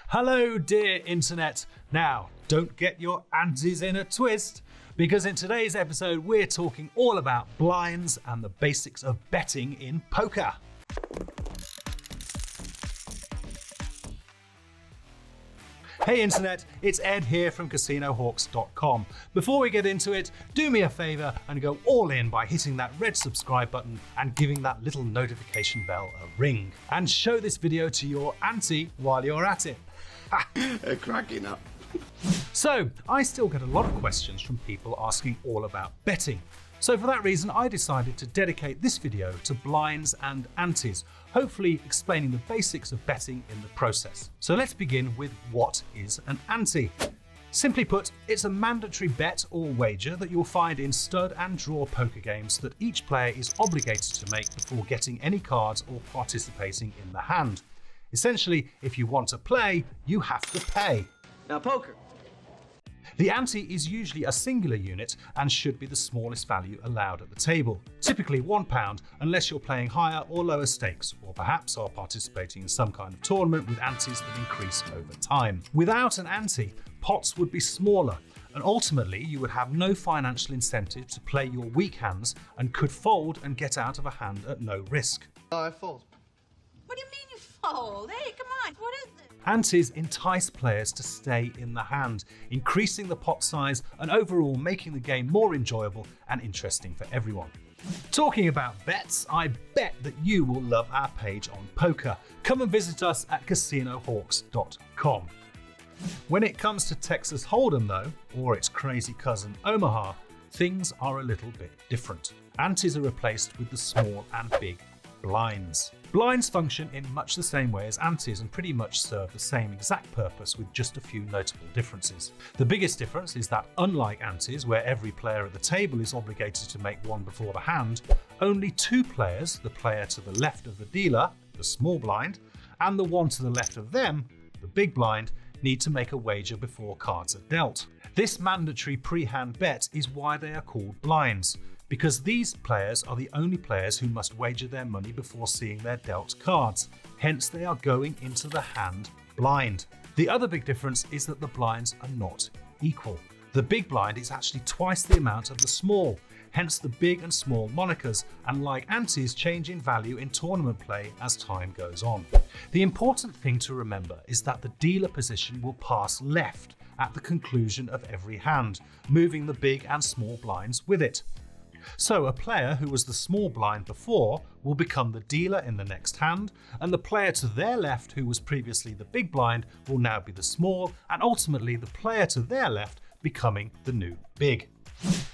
Hello, dear internet. Now, don't get your antes in a twist, because in today's episode, we're talking all about blinds and the basics of betting in poker. Hey internet, it's Ed here from CasinoHawks.com. Before we get into it, do me a favor and go all in by hitting that red subscribe button and giving that little notification bell a ring. And show this video to your auntie while you're at it. They're cracking up. So, I still get a lot of questions from people asking all about betting. So for that reason, I decided to dedicate this video to blinds and antes, hopefully explaining the basics of betting in the process. So let's begin with what is an ante. Simply put, it's a mandatory bet or wager that you'll find in stud and draw poker games that each player is obligated to make before getting any cards or participating in the hand. Essentially, if you want to play, you have to pay. Now poker. The ante is usually a singular unit and should be the smallest value allowed at the table, typically £1 unless you're playing higher or lower stakes, or perhaps are participating in some kind of tournament with antes that increase over time. Without an ante, pots would be smaller, and ultimately you would have no financial incentive to play your weak hands and could fold and get out of a hand at no risk. I fold. What do you mean you fold? Hey, come on, what is this? Antes entice players to stay in the hand, increasing the pot size and overall making the game more enjoyable and interesting for everyone. Talking about bets, I bet that you will love our page on poker. Come and visit us at CasinoHawks.com. When it comes to Texas Hold'em though, or its crazy cousin Omaha, things are a little bit different. Antes are replaced with the small and big blinds. Blinds function in much the same way as antes and pretty much serve the same exact purpose with just a few notable differences. The biggest difference is that unlike antes, where every player at the table is obligated to make one before the hand, only two players, the player to the left of the dealer, the small blind, and the one to the left of them, the big blind, need to make a wager before cards are dealt. This mandatory pre-hand bet is why they are called blinds, because these players are the only players who must wager their money before seeing their dealt cards. Hence they are going into the hand blind. The other big difference is that the blinds are not equal. The big blind is actually twice the amount of the small, hence the big and small monikers, and like antes change in value in tournament play as time goes on. The important thing to remember is that the dealer position will pass left at the conclusion of every hand, moving the big and small blinds with it. So a player who was the small blind before will become the dealer in the next hand, and the player to their left who was previously the big blind will now be the small, and ultimately the player to their left becoming the new big.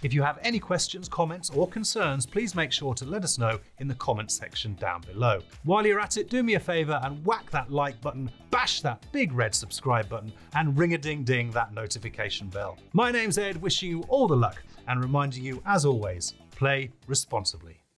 If you have any questions, comments or concerns, please make sure to let us know in the comments section down below. While you're at it, do me a favor and whack that like button, bash that big red subscribe button, and ring-a-ding-ding that notification bell. My name's Ed, wishing you all the luck and reminding you, as always, play responsibly.